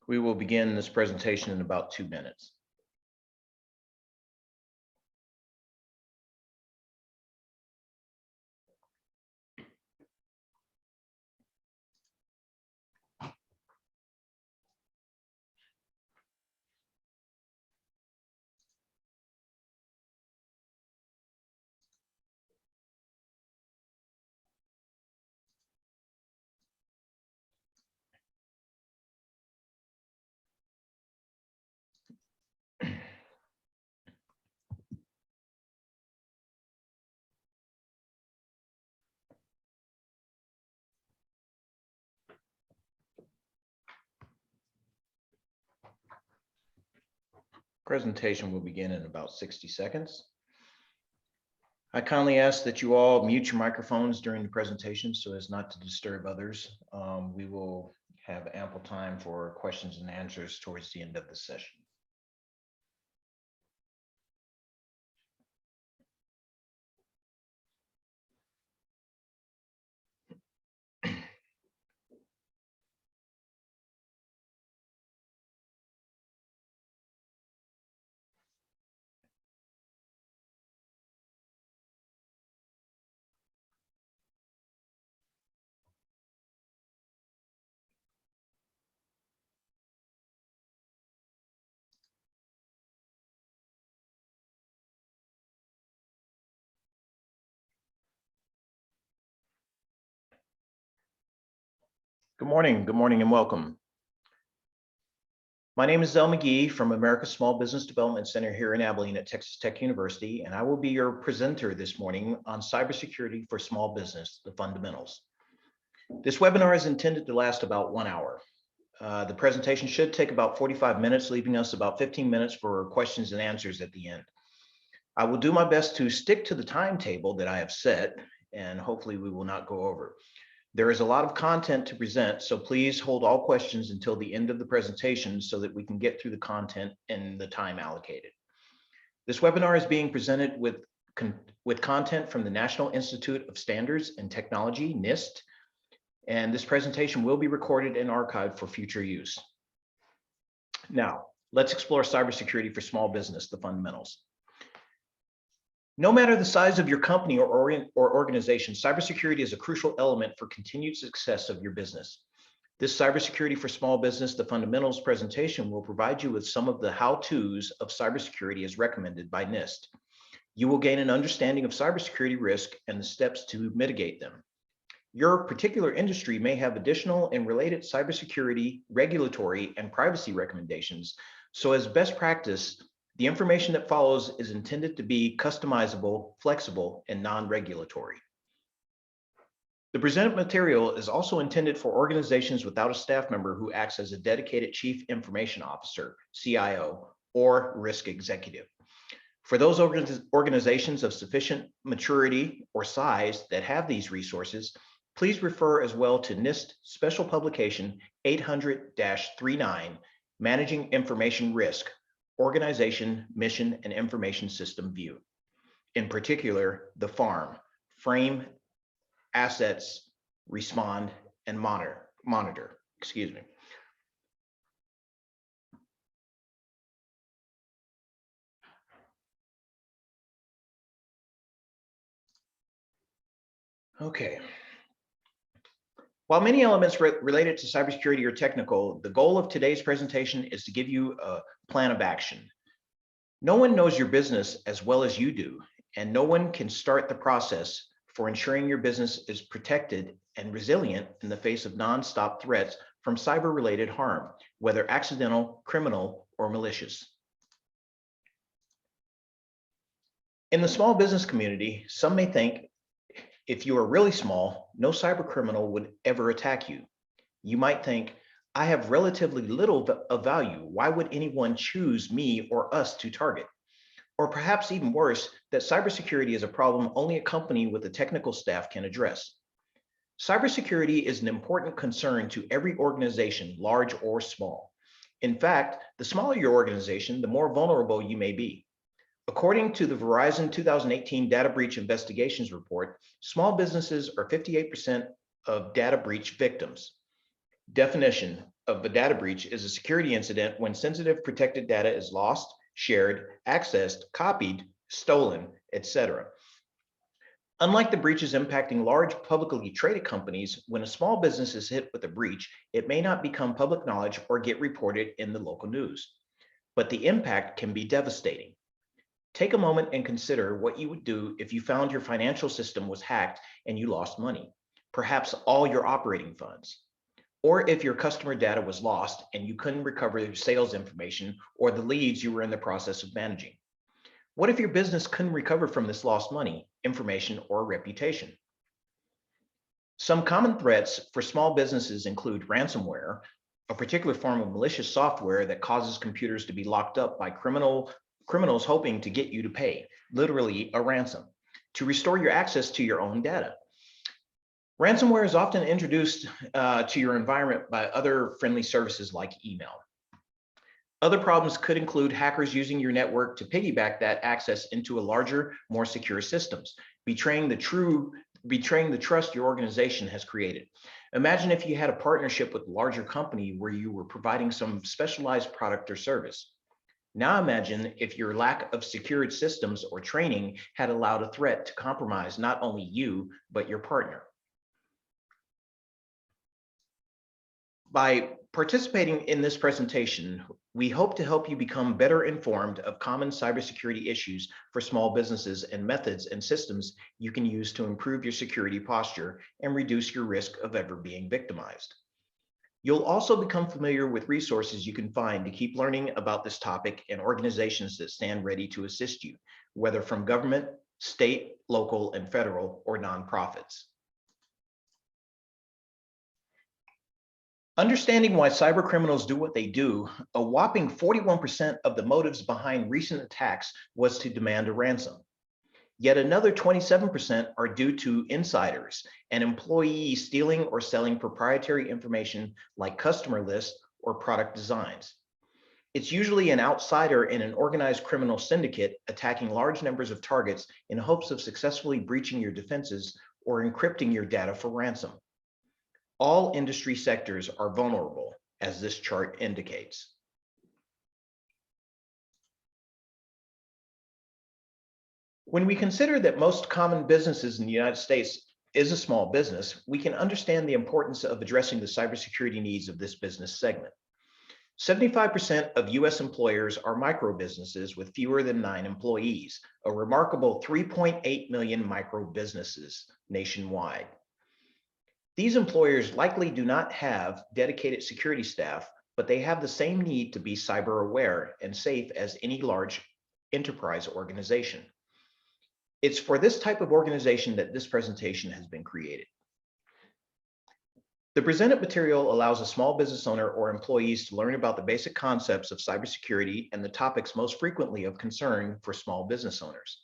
We will begin this presentation in about 2 minutes. Presentation will begin in about 60 seconds. I kindly ask that you all mute your microphones during the presentation so as not to disturb others. We will have ample time for questions and answers towards the end of the session. Good morning and welcome. My name is Zell McGee from America's Small Business Development Center here in Abilene at Texas Tech University, and I will be your presenter this morning on cybersecurity for small business, the fundamentals. This webinar is intended to last about 1 hour. The presentation should take about 45 minutes, leaving us about 15 minutes for questions and answers at the end. I will do my best to stick to the timetable that I have set, and hopefully we will not go over. There is a lot of content to present, so please hold all questions until the end of the presentation so that we can get through the content in the time allocated. This webinar is being presented with content from the National Institute of Standards and Technology, Nist, and this presentation will be recorded and archived for future use. Now, let's explore cybersecurity for small business, the fundamentals. No matter the size of your company or organization, cybersecurity is a crucial element for continued success of your business. This Cybersecurity for Small Business, the Fundamentals presentation will provide you with some of the how-tos of cybersecurity as recommended by Nist. You will gain an understanding of cybersecurity risk and the steps to mitigate them. Your particular industry may have additional and related cybersecurity, regulatory, and privacy recommendations. So as best practice, the information that follows is intended to be customizable, flexible, and non-regulatory. The presented material is also intended for organizations without a staff member who acts as a dedicated Chief Information Officer, CIO, or risk executive. For those organizations of sufficient maturity or size that have these resources, please refer as well to NIST Special Publication 800-39, Managing Information Risk, Organization, Mission, and Information System View. In particular, the FARM, Frame, Assets, Respond, and Monitor. Excuse me. Okay. While many elements related to cybersecurity are technical, the goal of today's presentation is to give you a plan of action. No one knows your business as well as you do, and no one can start the process for ensuring your business is protected and resilient in the face of nonstop threats from cyber-related harm, whether accidental, criminal, or malicious. In the small business community, some may think if you are really small, no cyber criminal would ever attack you. You might think, I have relatively little of value. Why would anyone choose me or us to target? Or perhaps even worse, that cybersecurity is a problem only a company with a technical staff can address. Cybersecurity is an important concern to every organization, large or small. In fact, the smaller your organization, the more vulnerable you may be. According to the Verizon 2018 Data Breach Investigations Report, small businesses are 58% of data breach victims. Definition, of a data breach is a security incident when sensitive protected data is lost, shared, accessed, copied, stolen, etc. Unlike the breaches impacting large publicly traded companies, when a small business is hit with a breach, it may not become public knowledge or get reported in the local news. But the impact can be devastating. Take a moment and consider what you would do if you found your financial system was hacked and you lost money, perhaps all your operating funds. Or if your customer data was lost and you couldn't recover your sales information or the leads you were in the process of managing. What if your business couldn't recover from this lost money, information, or reputation? Some common threats for small businesses include ransomware, a particular form of malicious software that causes computers to be locked up by criminals hoping to get you to pay, literally a ransom, to restore your access to your own data. Ransomware is often introduced to your environment by other friendly services like email. Other problems could include hackers using your network to piggyback that access into a larger, more secure systems, betraying the trust your organization has created. Imagine if you had a partnership with a larger company where you were providing some specialized product or service. Now imagine if your lack of secured systems or training had allowed a threat to compromise not only you, but your partner. By participating in this presentation, we hope to help you become better informed of common cybersecurity issues for small businesses and methods and systems you can use to improve your security posture and reduce your risk of ever being victimized. You'll also become familiar with resources you can find to keep learning about this topic and organizations that stand ready to assist you, whether from government, state, local, and federal, or nonprofits. Understanding why cybercriminals do what they do, a whopping 41% of the motives behind recent attacks was to demand a ransom. Yet another 27% are due to insiders and employees stealing or selling proprietary information like customer lists or product designs. It's usually an outsider in an organized criminal syndicate attacking large numbers of targets in hopes of successfully breaching your defenses or encrypting your data for ransom. All industry sectors are vulnerable, as this chart indicates. When we consider that most common businesses in the United States is a small business, we can understand the importance of addressing the cybersecurity needs of this business segment. 75% of US employers are micro businesses with fewer than 9 employees, a remarkable 3.8 million micro businesses nationwide. These employers likely do not have dedicated security staff, but they have the same need to be cyber aware and safe as any large enterprise organization. It's for this type of organization that this presentation has been created. The presented material allows a small business owner or employees to learn about the basic concepts of cybersecurity and the topics most frequently of concern for small business owners.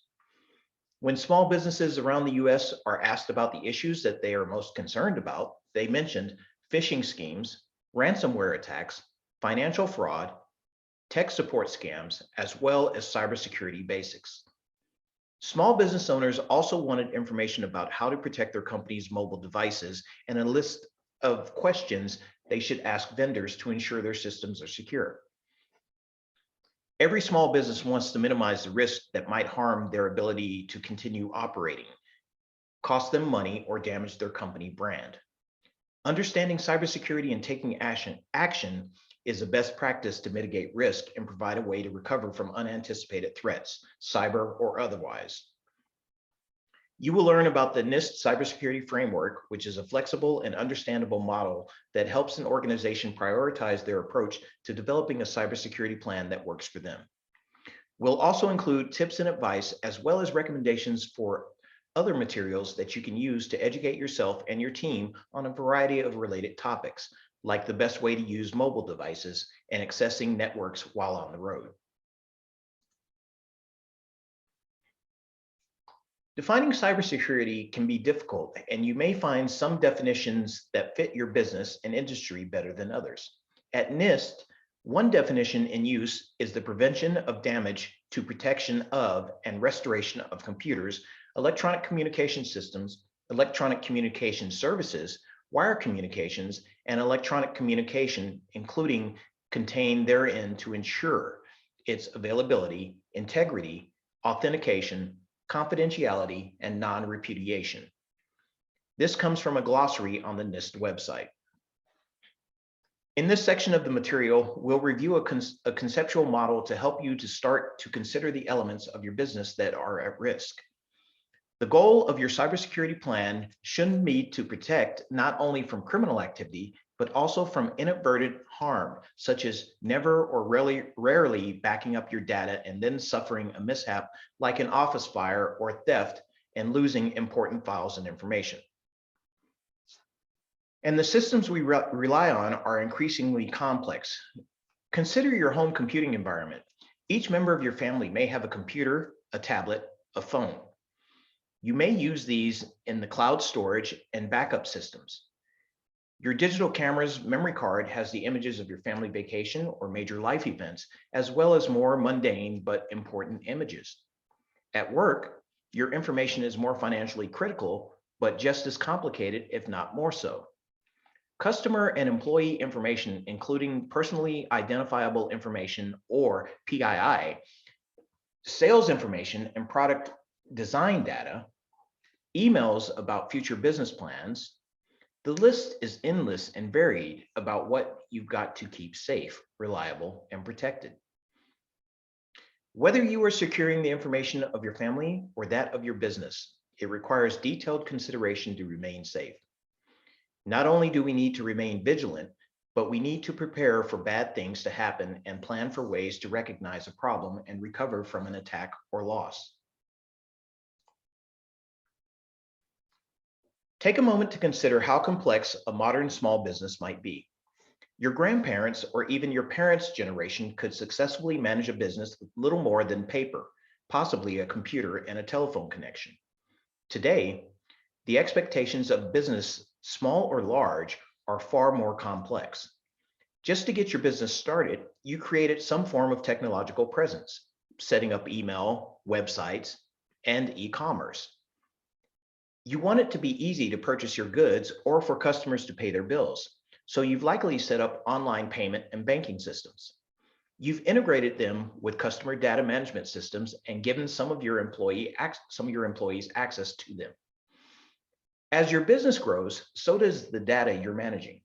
When small businesses around the US are asked about the issues that they are most concerned about, they mentioned phishing schemes, ransomware attacks, financial fraud, tech support scams, as well as cybersecurity basics. Small business owners also wanted information about how to protect their company's mobile devices and a list of questions they should ask vendors to ensure their systems are secure. Every small business wants to minimize the risk that might harm their ability to continue operating, cost them money, or damage their company brand. Understanding cybersecurity and taking action is a best practice to mitigate risk and provide a way to recover from unanticipated threats, cyber or otherwise. You will learn about the Nist cybersecurity framework, which is a flexible and understandable model that helps an organization prioritize their approach to developing a cybersecurity plan that works for them. We'll also include tips and advice, as well as recommendations for other materials that you can use to educate yourself and your team on a variety of related topics, like the best way to use mobile devices and accessing networks while on the road. Defining cybersecurity can be difficult, and you may find some definitions that fit your business and industry better than others. At Nist, one definition in use is the prevention of damage to protection of and restoration of computers, electronic communication systems, electronic communication services, wire communications, and electronic communication, including contained therein to ensure its availability, integrity, authentication, confidentiality, and non-repudiation. This comes from a glossary on the Nist website. In this section of the material, we'll review a conceptual model to help you to start to consider the elements of your business that are at risk. The goal of your cybersecurity plan shouldn't be to protect not only from criminal activity, but also from inadvertent harm, such as never or rarely backing up your data and then suffering a mishap like an office fire or theft and losing important files and information. And the systems we rely on are increasingly complex. Consider your home computing environment. Each member of your family may have a computer, a tablet, a phone. You may use these in the cloud storage and backup systems. Your digital camera's memory card has the images of your family vacation or major life events, as well as more mundane but important images. At work, your information is more financially critical, but just as complicated, if not more so. Customer and employee information, including personally identifiable information or PII, sales information and product design data, emails about future business plans. The list is endless and varied about what you've got to keep safe, reliable, and protected. Whether you are securing the information of your family or that of your business, it requires detailed consideration to remain safe. Not only do we need to remain vigilant, but we need to prepare for bad things to happen and plan for ways to recognize a problem and recover from an attack or loss. Take a moment to consider how complex a modern small business might be. Your grandparents or even your parents' generation could successfully manage a business with little more than paper, possibly a computer and a telephone connection. Today, the expectations of business, small or large, are far more complex. Just to get your business started, you created some form of technological presence, setting up email, websites, and e-commerce. You want it to be easy to purchase your goods or for customers to pay their bills, so you've likely set up online payment and banking systems. You've integrated them with customer data management systems and given some of your employees access to them. As your business grows, so does the data you're managing.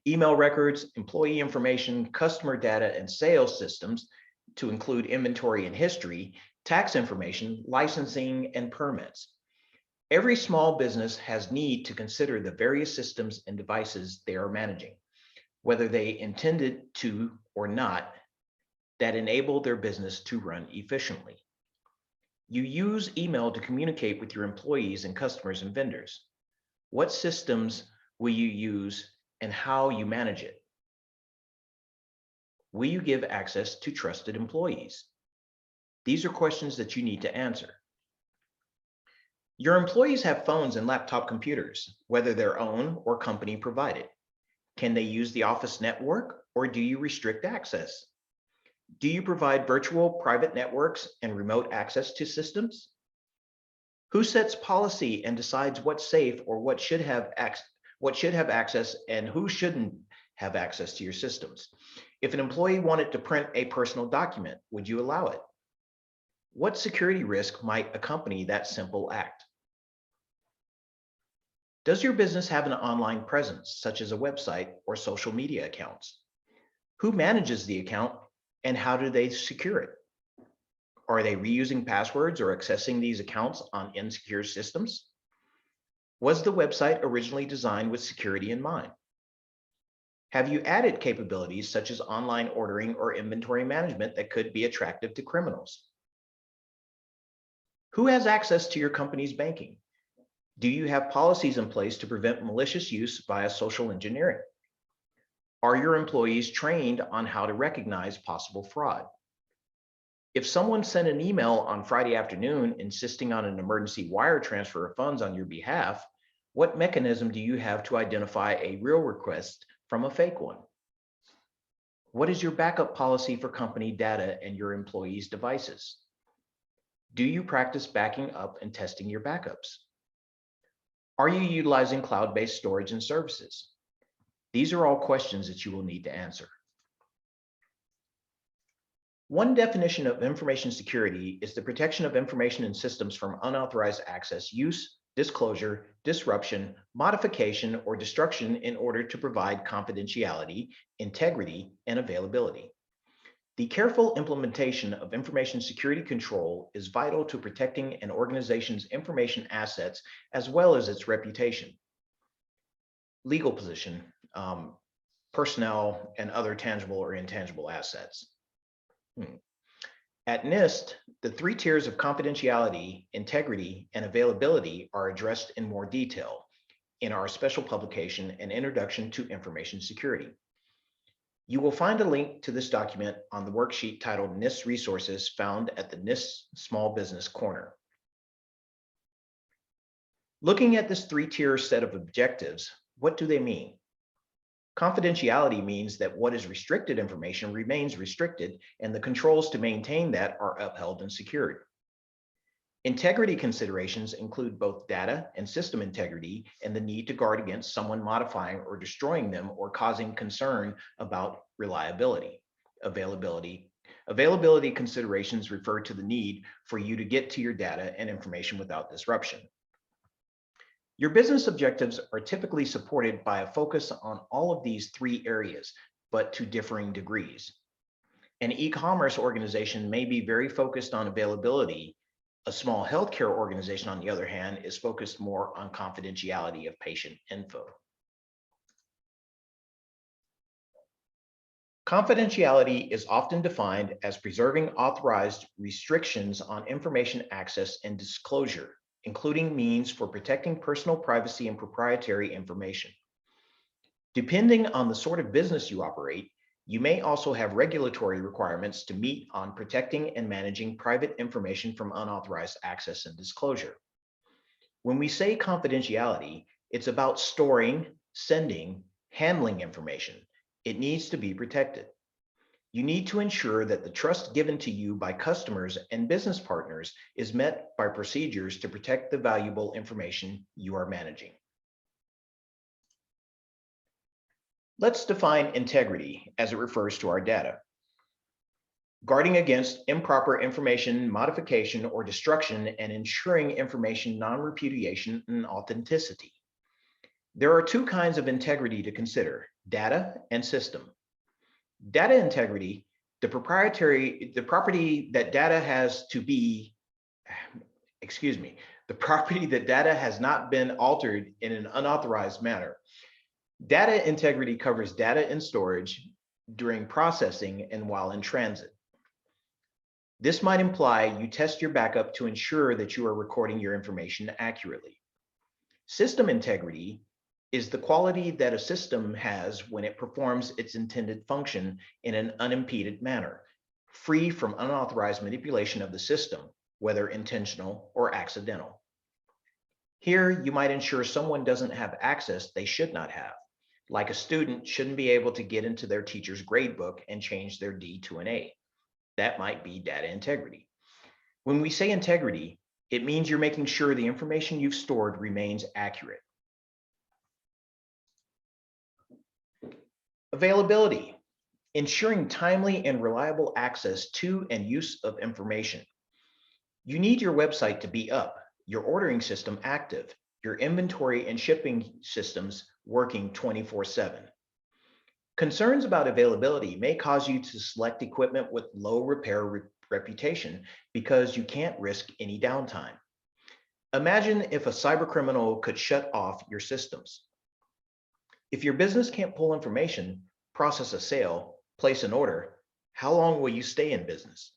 Email records, employee information, customer data, and sales systems, to include inventory and history, tax information, licensing, and permits. Every small business has need to consider the various systems and devices they are managing, whether they intended to or not, that enable their business to run efficiently. You use email to communicate with your employees and customers and vendors. What systems will you use and how you manage it? Will you give access to trusted employees? These are questions that you need to answer. Your employees have phones and laptop computers, whether their own or company provided. Can they use the office network, or do you restrict access? Do you provide virtual private networks and remote access to systems? Who sets policy and decides what's safe or what should have access and who shouldn't have access to your systems? If an employee wanted to print a personal document, would you allow it? What security risk might accompany that simple act? Does your business have an online presence, such as a website or social media accounts? Who manages the account and how do they secure it? Are they reusing passwords or accessing these accounts on insecure systems? Was the website originally designed with security in mind? Have you added capabilities such as online ordering or inventory management that could be attractive to criminals? Who has access to your company's banking? Do you have policies in place to prevent malicious use via social engineering? Are your employees trained on how to recognize possible fraud? If someone sent an email on Friday afternoon insisting on an emergency wire transfer of funds on your behalf, what mechanism do you have to identify a real request from a fake one? What is your backup policy for company data and your employees' devices? Do you practice backing up and testing your backups? Are you utilizing cloud-based storage and services? These are all questions that you will need to answer. One definition of information security is the protection of information and systems from unauthorized access, use, disclosure, disruption, modification, or destruction in order to provide confidentiality, integrity, and availability. The careful implementation of information security control is vital to protecting an organization's information assets as well as its reputation, legal position, personnel, and other tangible or intangible assets. At Nist, the three tiers of confidentiality, integrity, and availability are addressed in more detail in our special publication, An Introduction to Information Security. You will find a link to this document on the worksheet titled Nist Resources found at the Nist Small Business Corner. Looking at this three-tier set of objectives, what do they mean? Confidentiality means that what is restricted information remains restricted, and the controls to maintain that are upheld and secured. Integrity considerations include both data and system integrity and the need to guard against someone modifying or destroying them or causing concern about reliability. Availability considerations refer to the need for you to get to your data and information without disruption. Your business objectives are typically supported by a focus on all of these three areas, but to differing degrees. An e-commerce organization may be very focused on availability. A small healthcare organization, on the other hand, is focused more on confidentiality of patient info. Confidentiality is often defined as preserving authorized restrictions on information access and disclosure, including means for protecting personal privacy and proprietary information. Depending on the sort of business you operate, you may also have regulatory requirements to meet on protecting and managing private information from unauthorized access and disclosure. When we say confidentiality, it's about storing, sending, handling information. It needs to be protected. You need to ensure that the trust given to you by customers and business partners is met by procedures to protect the valuable information you are managing. Let's define integrity as it refers to our data. Guarding against improper information modification or destruction and ensuring information non-repudiation and authenticity. There are two kinds of integrity to consider: data and system. Data integrity, the property that data has not been altered in an unauthorized manner. Data integrity covers data in storage, during processing, and while in transit. This might imply you test your backup to ensure that you are recording your information accurately. System integrity is the quality that a system has when it performs its intended function in an unimpeded manner, free from unauthorized manipulation of the system, whether intentional or accidental. Here, you might ensure someone doesn't have access they should not have, like a student shouldn't be able to get into their teacher's grade book and change their D to an A. That might be data integrity. When we say integrity, it means you're making sure the information you've stored remains accurate. Availability, ensuring timely and reliable access to and use of information. You need your website to be up, your ordering system active, your inventory and shipping systems working 24/7. Concerns about availability may cause you to select equipment with low repair reputation because you can't risk any downtime. Imagine if a cybercriminal could shut off your systems. If your business can't pull information, process a sale, place an order, how long will you stay in business?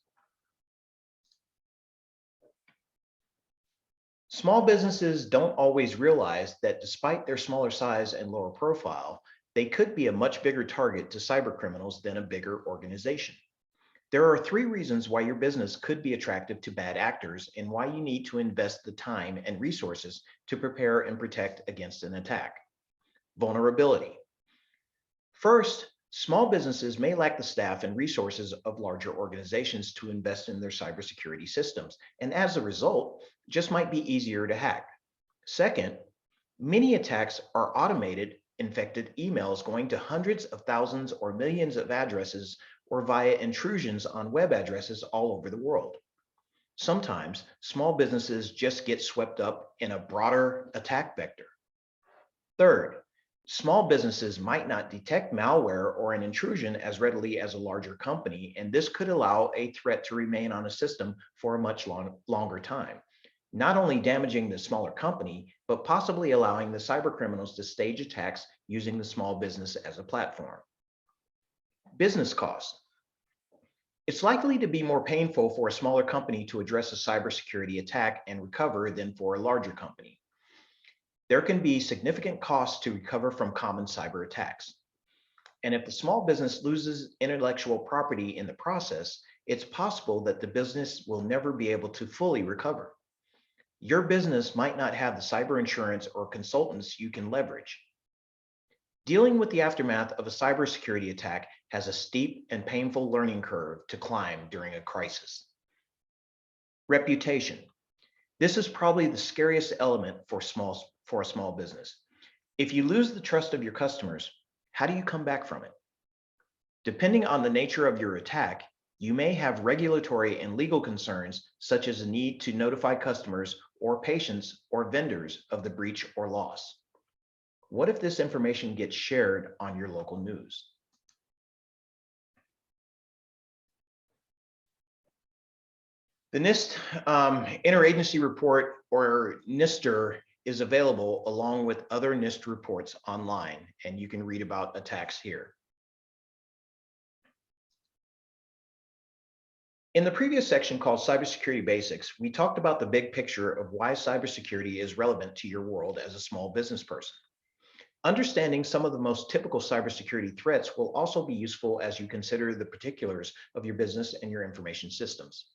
Small businesses don't always realize that despite their smaller size and lower profile, they could be a much bigger target to cybercriminals than a bigger organization. There are three reasons why your business could be attractive to bad actors and why you need to invest the time and resources to prepare and protect against an attack. Vulnerability. First, small businesses may lack the staff and resources of larger organizations to invest in their cybersecurity systems, and as a result, just might be easier to hack. Second, Many attacks are automated, infected emails going to hundreds of thousands or millions of addresses or via intrusions on web addresses all over the world. Sometimes small businesses just get swept up in a broader attack vector. Third, small businesses might not detect malware or an intrusion as readily as a larger company, and this could allow a threat to remain on a system for a much longer time, not only damaging the smaller company, but possibly allowing the cyber criminals to stage attacks using the small business as a platform. Business costs. It's likely to be more painful for a smaller company to address a cybersecurity attack and recover than for a larger company. There can be significant costs to recover from common cyber attacks. And if the small business loses intellectual property in the process, it's possible that the business will never be able to fully recover. Your business might not have the cyber insurance or consultants you can leverage. Dealing with the aftermath of a cybersecurity attack has a steep and painful learning curve to climb during a crisis. Reputation. This is probably the scariest element for a small business. If you lose the trust of your customers, how do you come back from it? Depending on the nature of your attack, you may have regulatory and legal concerns, such as a need to notify customers or patients or vendors of the breach or loss. What if this information gets shared on your local news? The Nist Interagency report, or Nister, is available along with other Nist reports online, and you can read about attacks here. In the previous section called Cybersecurity Basics, we talked about the big picture of why cybersecurity is relevant to your world as a small business person. Understanding some of the most typical cybersecurity threats will also be useful as you consider the particulars of your business and your information systems.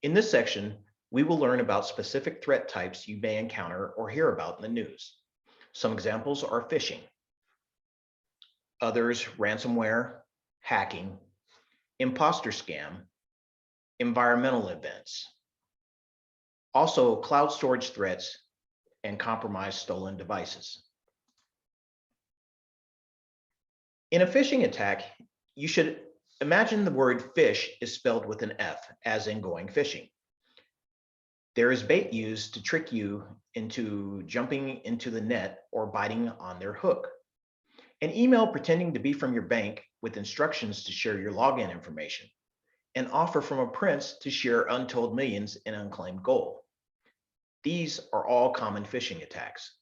In this section, we will learn about specific threat types you may encounter or hear about in the news. Some examples are phishing, others ransomware, hacking, imposter scam, environmental events, also cloud storage threats, and compromised stolen devices. In a phishing attack, you should imagine the word fish is spelled with an F, as in going fishing. There is bait used to trick you into jumping into the net or biting on their hook. An email pretending to be from your bank with instructions to share your login information. An offer from a prince to share untold millions in unclaimed gold. These are all common phishing attacks.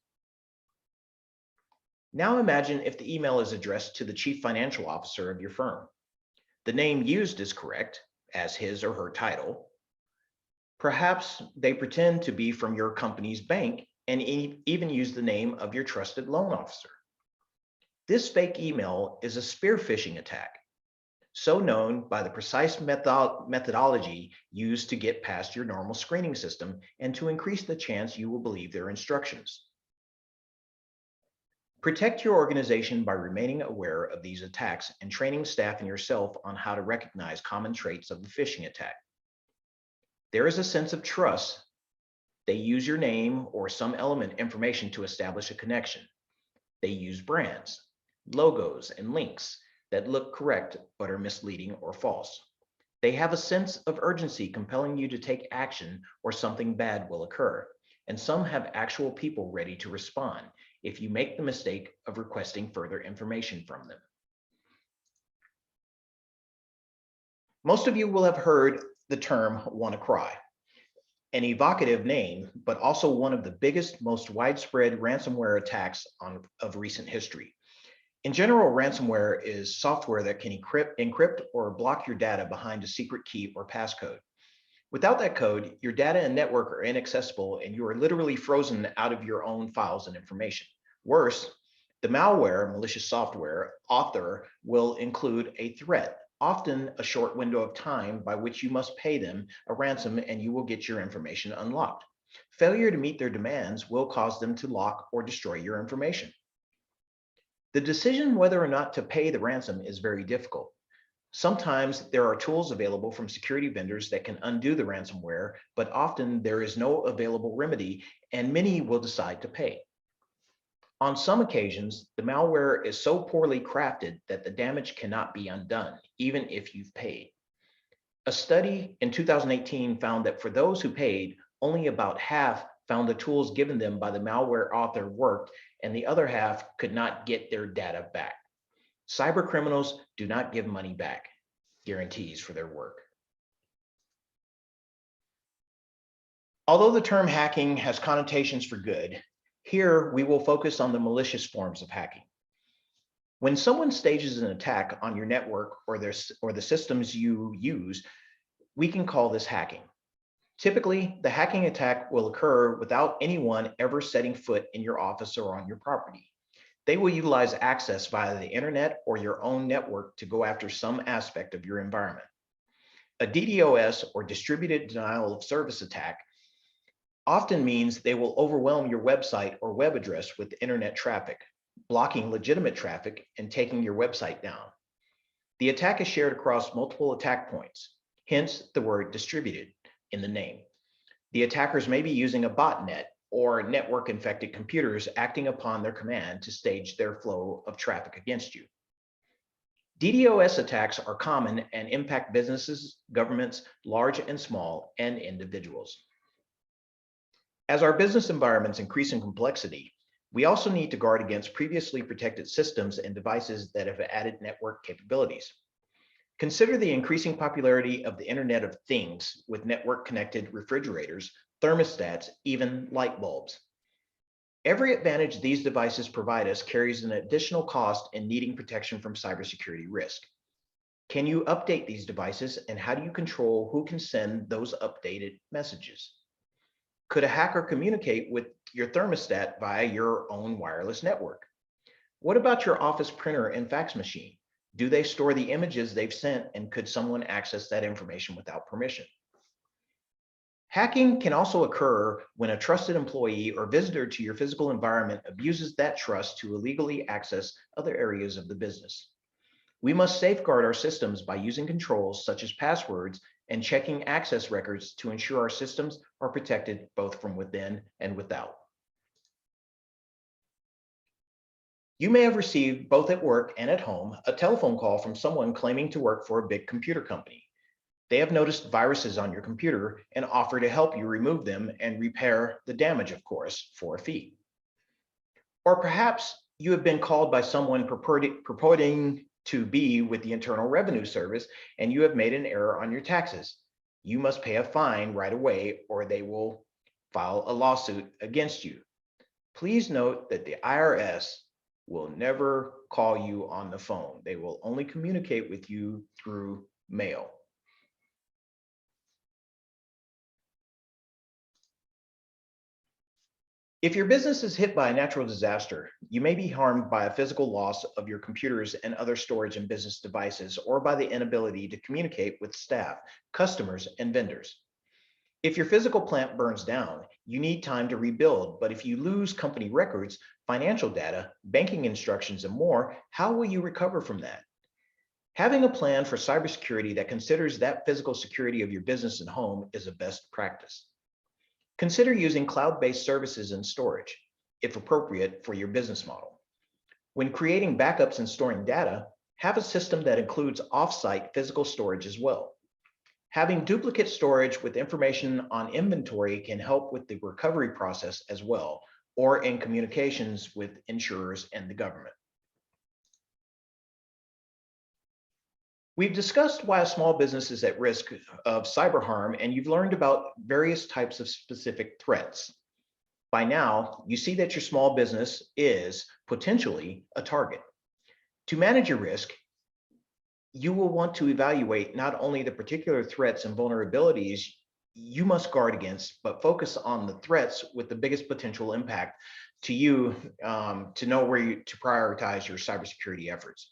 Now imagine if the email is addressed to the chief financial officer of your firm. The name used is correct, as his or her title. Perhaps they pretend to be from your company's bank and even use the name of your trusted loan officer. This fake email is a spear phishing attack, so known by the precise methodology used to get past your normal screening system and to increase the chance you will believe their instructions. Protect your organization by remaining aware of these attacks and training staff and yourself on how to recognize common traits of the phishing attack. There is a sense of trust. They use your name or some element information to establish a connection. They use brands, logos, and links that look correct but are misleading or false. They have a sense of urgency compelling you to take action or something bad will occur. And some have actual people ready to respond if you make the mistake of requesting further information from them. Most of you will have heard the term WannaCry, an evocative name, but also one of the biggest, most widespread ransomware attacks of recent history. In general, ransomware is software that can encrypt or block your data behind a secret key or passcode. Without that code, your data and network are inaccessible and you are literally frozen out of your own files and information. Worse, the malware, malicious software, author will include a threat, often a short window of time by which you must pay them a ransom and you will get your information unlocked. Failure to meet their demands will cause them to lock or destroy your information. The decision whether or not to pay the ransom is very difficult. Sometimes there are tools available from security vendors that can undo the ransomware, but often there is no available remedy and many will decide to pay. On some occasions, the malware is so poorly crafted that the damage cannot be undone, even if you've paid. A study in 2018 found that for those who paid, only about half found the tools given them by the malware author worked, and the other half could not get their data back. Cyber criminals do not give money back, guarantees for their work. Although the term hacking has connotations for good, here we will focus on the malicious forms of hacking. When someone stages an attack on your network or the systems you use, we can call this hacking. Typically, the hacking attack will occur without anyone ever setting foot in your office or on your property. They will utilize access via the internet or your own network to go after some aspect of your environment. A DDoS, or distributed denial of service attack, often means they will overwhelm your website or web address with internet traffic, blocking legitimate traffic and taking your website down. The attack is shared across multiple attack points, hence the word distributed in the name. The attackers may be using a botnet or network-infected computers acting upon their command to stage their flow of traffic against you. DDoS attacks are common and impact businesses, governments, large and small, and individuals. As our business environments increase in complexity, we also need to guard against previously protected systems and devices that have added network capabilities. Consider the increasing popularity of the Internet of Things with network-connected refrigerators, thermostats, even light bulbs. Every advantage these devices provide us carries an additional cost in needing protection from cybersecurity risk. Can you update these devices, and how do you control who can send those updated messages? Could a hacker communicate with your thermostat via your own wireless network? What about your office printer and fax machine? Do they store the images they've sent, and could someone access that information without permission? Hacking can also occur when a trusted employee or visitor to your physical environment abuses that trust to illegally access other areas of the business. We must safeguard our systems by using controls such as passwords and checking access records to ensure our systems are protected both from within and without. You may have received, both at work and at home, a telephone call from someone claiming to work for a big computer company. They have noticed viruses on your computer and offer to help you remove them and repair the damage, of course, for a fee. Or perhaps you have been called by someone purporting to be with the Internal Revenue Service, and you have made an error on your taxes. You must pay a fine right away, or they will file a lawsuit against you. Please note that the IRS will never call you on the phone. They will only communicate with you through mail. If your business is hit by a natural disaster, you may be harmed by a physical loss of your computers and other storage and business devices, or by the inability to communicate with staff, customers, and vendors. If your physical plant burns down, you need time to rebuild, but if you lose company records, financial data, banking instructions, and more, how will you recover from that? Having a plan for cybersecurity that considers that physical security of your business and home is a best practice. Consider using cloud-based services and storage, if appropriate for your business model. When creating backups and storing data, have a system that includes off-site physical storage as well. Having duplicate storage with information on inventory can help with the recovery process as well, or in communications with insurers and the government. We've discussed why a small business is at risk of cyber harm, and you've learned about various types of specific threats. By now, you see that your small business is potentially a target. To manage your risk, you will want to evaluate not only the particular threats and vulnerabilities you must guard against, but focus on the threats with the biggest potential impact to you to know where to prioritize your cybersecurity efforts.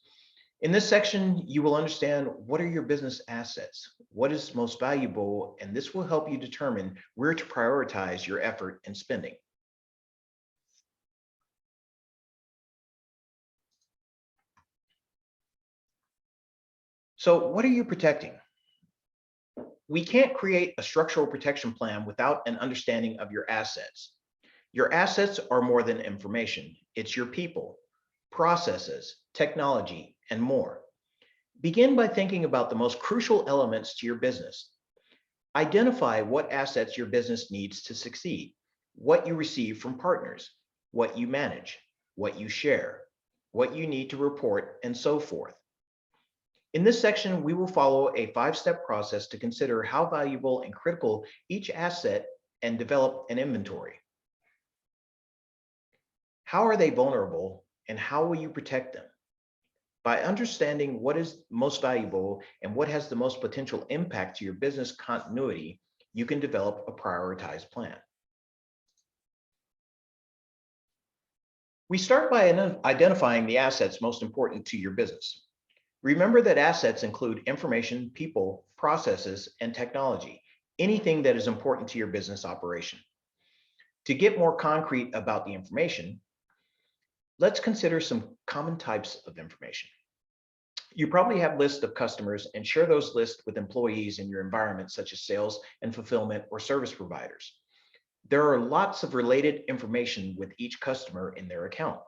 In this section, you will understand what are your business assets, what is most valuable, and this will help you determine where to prioritize your effort and spending. So what are you protecting? We can't create a structural protection plan without an understanding of your assets. Your assets are more than information. It's your people, processes, technology, and more. Begin by thinking about the most crucial elements to your business. Identify what assets your business needs to succeed, what you receive from partners, what you manage, what you share, what you need to report, and so forth. In this section, we will follow a 5-step process to consider how valuable and critical each asset and develop an inventory. How are they vulnerable and how will you protect them? By understanding what is most valuable and what has the most potential impact to your business continuity, you can develop a prioritized plan. We start by identifying the assets most important to your business. Remember that assets include information, people, processes, and technology, anything that is important to your business operation. To get more concrete about the information, let's consider some common types of information. You probably have lists of customers and share those lists with employees in your environment, such as sales and fulfillment or service providers. There are lots of related information with each customer in their account.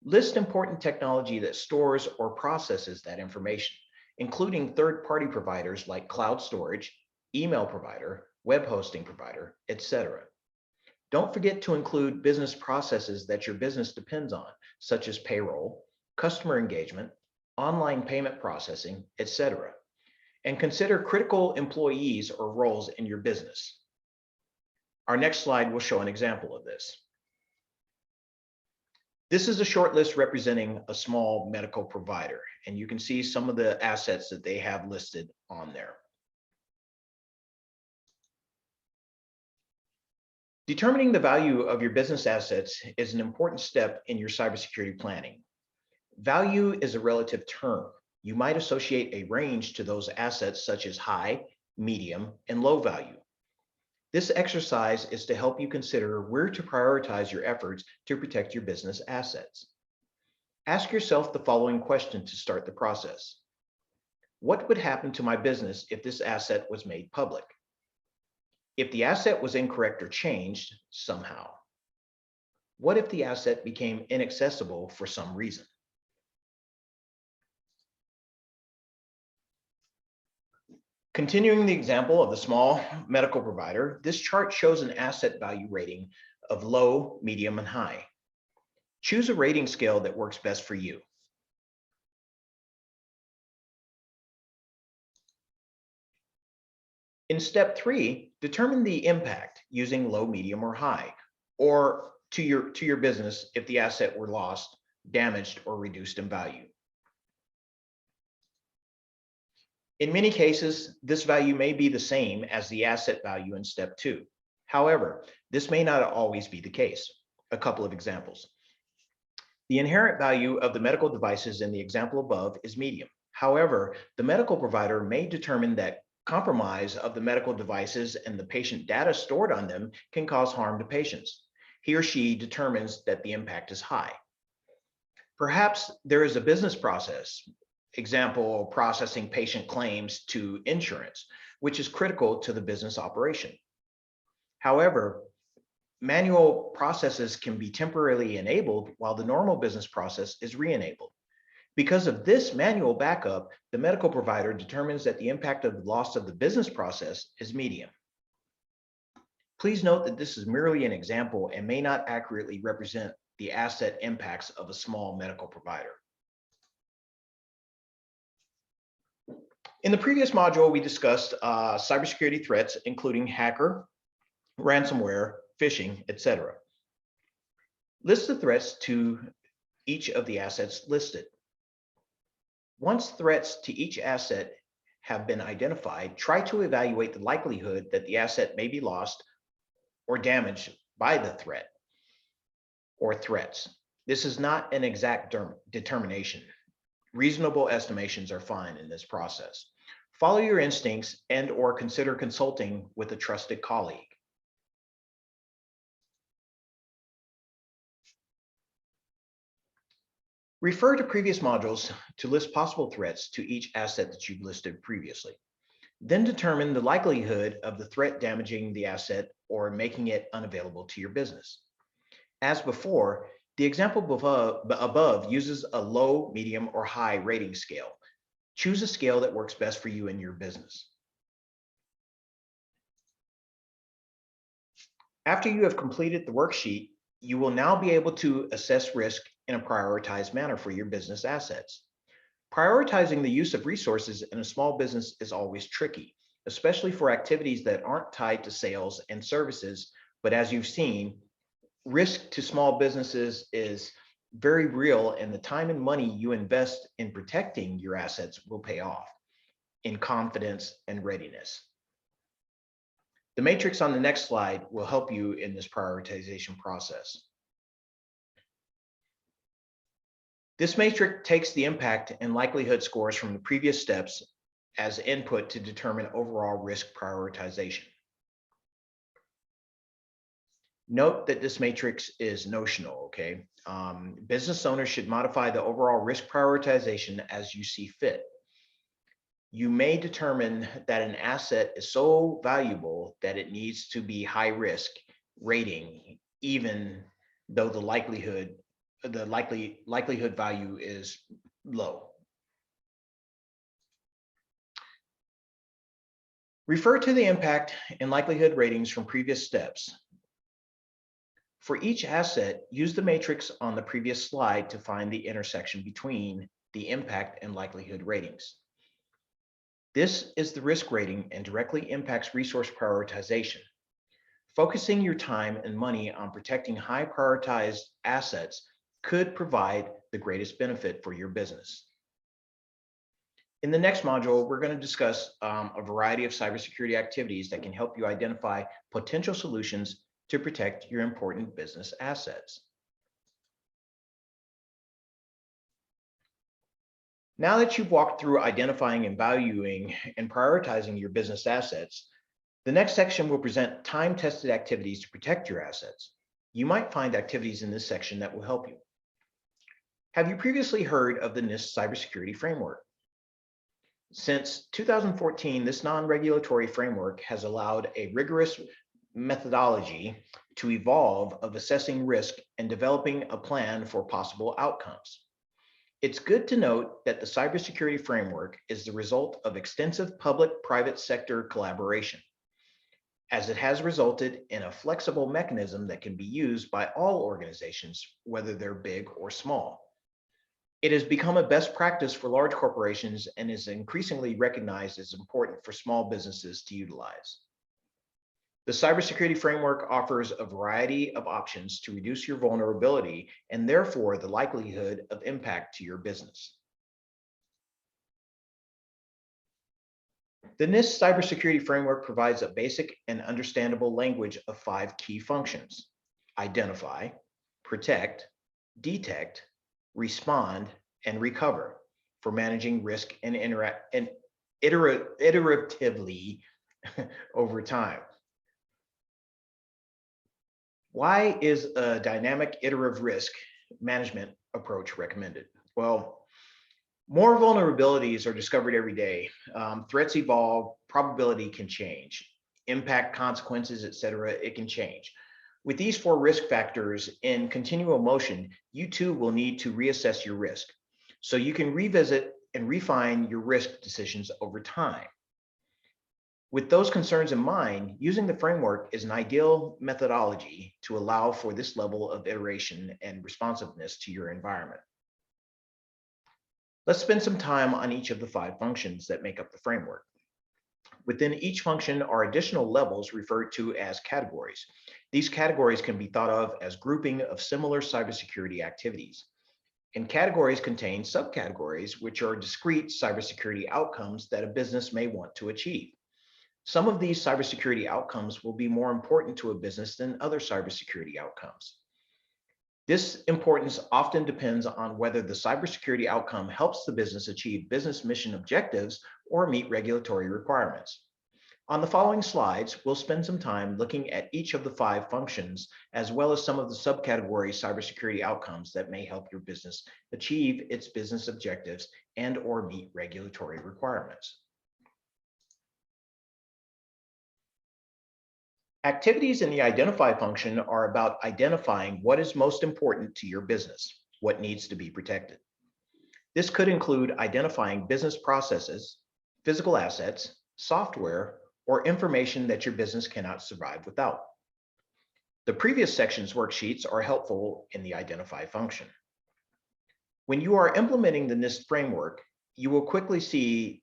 List important technology that stores or processes that information, including third-party providers like cloud storage, email provider, web hosting provider, etc. Don't forget to include business processes that your business depends on, such as payroll, customer engagement, online payment processing, etc. And consider critical employees or roles in your business. Our next slide will show an example of this. This is a short list representing a small medical provider, and you can see some of the assets that they have listed on there. Determining the value of your business assets is an important step in your cybersecurity planning. Value is a relative term. You might associate a range to those assets such as high, medium, and low value. This exercise is to help you consider where to prioritize your efforts to protect your business assets. Ask yourself the following question to start the process. What would happen to my business if this asset was made public? If the asset was incorrect or changed somehow? What if the asset became inaccessible for some reason? Continuing the example of the small medical provider, this chart shows an asset value rating of low, medium, and high. Choose a rating scale that works best for you. In step 3, determine the impact using low, medium, or high, or to your business if the asset were lost, damaged, or reduced in value. In many cases, this value may be the same as the asset value in step 2. However, this may not always be the case. A couple of examples. The inherent value of the medical devices in the example above is medium. However, the medical provider may determine that compromise of the medical devices and the patient data stored on them can cause harm to patients. He or she determines that the impact is high. Perhaps there is a business process, example, processing patient claims to insurance, which is critical to the business operation. However, manual processes can be temporarily enabled while the normal business process is re-enabled. Because of this manual backup, the medical provider determines that the impact of the loss of the business process is medium. Please note that this is merely an example and may not accurately represent the asset impacts of a small medical provider. In the previous module, we discussed cybersecurity threats, including hacker, ransomware, phishing, etc. List the threats to each of the assets listed. Once threats to each asset have been identified, try to evaluate the likelihood that the asset may be lost or damaged by the threat or threats. This is not an exact determination. Reasonable estimations are fine in this process. Follow your instincts and/or consider consulting with a trusted colleague. Refer to previous modules to list possible threats to each asset that you've listed previously. Then determine the likelihood of the threat damaging the asset or making it unavailable to your business. As before, the example above uses a low, medium, or high rating scale. Choose a scale that works best for you and your business. After you have completed the worksheet, you will now be able to assess risk in a prioritized manner for your business assets. Prioritizing the use of resources in a small business is always tricky, especially for activities that aren't tied to sales and services. But as you've seen, risk to small businesses is very real, and the time and money you invest in protecting your assets will pay off in confidence and readiness. The matrix on the next slide will help you in this prioritization process. This matrix takes the impact and likelihood scores from the previous steps as input to determine overall risk prioritization. Note that this matrix is notional, okay? Business owners should modify the overall risk prioritization as you see fit. You may determine that an asset is so valuable that it needs to be high risk rating, even though the likelihood value is low. Refer to the impact and likelihood ratings from previous steps. For each asset, use the matrix on the previous slide to find the intersection between the impact and likelihood ratings. This is the risk rating and directly impacts resource prioritization. Focusing your time and money on protecting high prioritized assets could provide the greatest benefit for your business. In the next module, we're going to discuss a variety of cybersecurity activities that can help you identify potential solutions to protect your important business assets. Now that you've walked through identifying and valuing and prioritizing your business assets, the next section will present time-tested activities to protect your assets. You might find activities in this section that will help you. Have you previously heard of the Nist cybersecurity framework? Since 2014, this non-regulatory framework has allowed a rigorous methodology to evolve of assessing risk and developing a plan for possible outcomes. It's good to note that the cybersecurity framework is the result of extensive public-private sector collaboration, as it has resulted in a flexible mechanism that can be used by all organizations, whether they're big or small. It has become a best practice for large corporations and is increasingly recognized as important for small businesses to utilize. The cybersecurity framework offers a variety of options to reduce your vulnerability and therefore the likelihood of impact to your business. The Nist cybersecurity framework provides a basic and understandable language of 5 key functions: identify, protect, detect, respond, and recover for managing risk and iteratively over time. Why is a dynamic iterative risk management approach recommended? Well, more vulnerabilities are discovered every day. Threats evolve, probability can change, impact, consequences, etc. It can change. With these 4 risk factors in continual motion, you too will need to reassess your risk, so you can revisit and refine your risk decisions over time. With those concerns in mind, using the framework is an ideal methodology to allow for this level of iteration and responsiveness to your environment. Let's spend some time on each of the 5 functions that make up the framework. Within each function are additional levels referred to as categories. These categories can be thought of as grouping of similar cybersecurity activities. And categories contain subcategories, which are discrete cybersecurity outcomes that a business may want to achieve. Some of these cybersecurity outcomes will be more important to a business than other cybersecurity outcomes. This importance often depends on whether the cybersecurity outcome helps the business achieve business mission objectives or meet regulatory requirements. On the following slides, we'll spend some time looking at each of the 5 functions, as well as some of the subcategory cybersecurity outcomes that may help your business achieve its business objectives and/or meet regulatory requirements. Activities in the identify function are about identifying what is most important to your business, what needs to be protected. This could include identifying business processes, physical assets, software, or information that your business cannot survive without. The previous section's worksheets are helpful in the identify function. When you are implementing the Nist framework, you will quickly see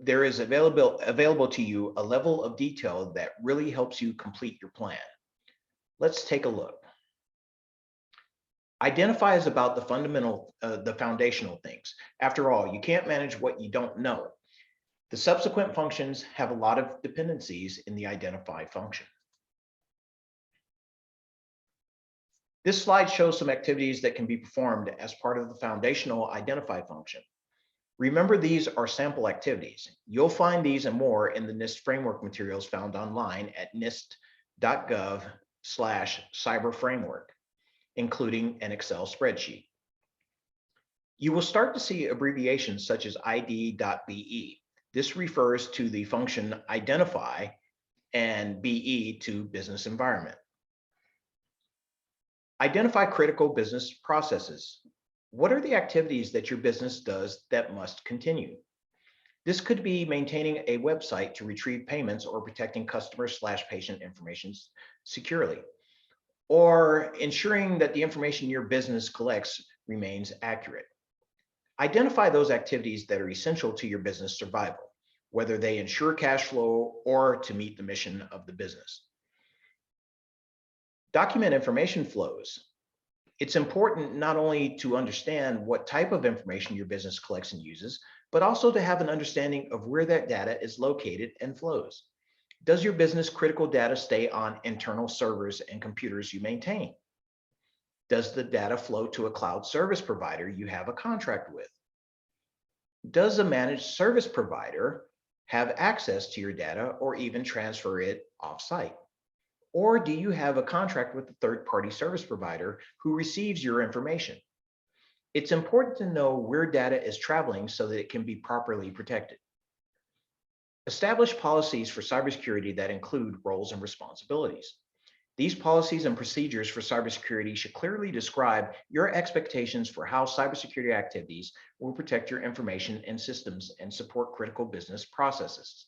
there is available to you a level of detail that really helps you complete your plan. Let's take a look. Identify is about the foundational things. After all, you can't manage what you don't know. The subsequent functions have a lot of dependencies in the identify function. This slide shows some activities that can be performed as part of the foundational identify function. Remember, these are sample activities. You'll find these and more in the Nist framework materials found online at nist.gov/cyberframework, including an Excel spreadsheet. You will start to see abbreviations such as ID.BE. This refers to the function identify, and BE to business environment. Identify critical business processes. What are the activities that your business does that must continue? This could be maintaining a website to retrieve payments or protecting customer/patient information securely, or ensuring that the information your business collects remains accurate. Identify those activities that are essential to your business survival, whether they ensure cash flow or to meet the mission of the business. Document information flows. It's important not only to understand what type of information your business collects and uses, but also to have an understanding of where that data is located and flows. Does your business critical data stay on internal servers and computers you maintain? Does the data flow to a cloud service provider you have a contract with? Does a managed service provider have access to your data or even transfer it off-site? Or do you have a contract with a third-party service provider who receives your information? It's important to know where data is traveling so that it can be properly protected. Establish policies for cybersecurity that include roles and responsibilities. These policies and procedures for cybersecurity should clearly describe your expectations for how cybersecurity activities will protect your information and systems and support critical business processes.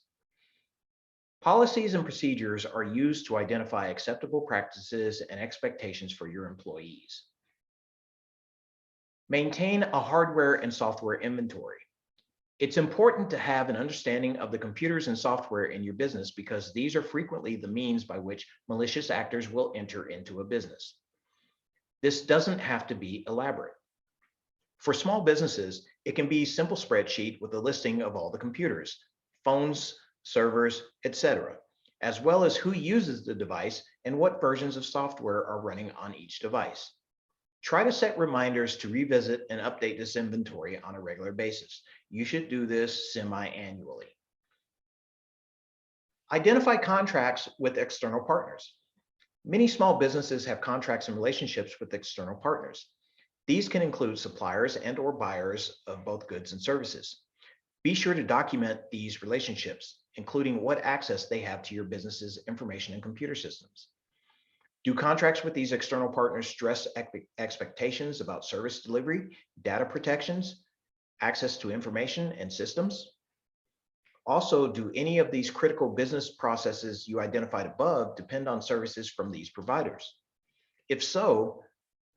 Policies and procedures are used to identify acceptable practices and expectations for your employees. Maintain a hardware and software inventory. It's important to have an understanding of the computers and software in your business because these are frequently the means by which malicious actors will enter into a business. This doesn't have to be elaborate. For small businesses, it can be a simple spreadsheet with a listing of all the computers, phones, servers, etc., as well as who uses the device and what versions of software are running on each device. Try to set reminders to revisit and update this inventory on a regular basis. You should do this semi-annually. Identify contracts with external partners. Many small businesses have contracts and relationships with external partners. These can include suppliers and/or buyers of both goods and services. Be sure to document these relationships, including what access they have to your business's information and computer systems. Do contracts with these external partners stress expectations about service delivery, data protections, access to information and systems? Also, do any of these critical business processes you identified above depend on services from these providers? If so,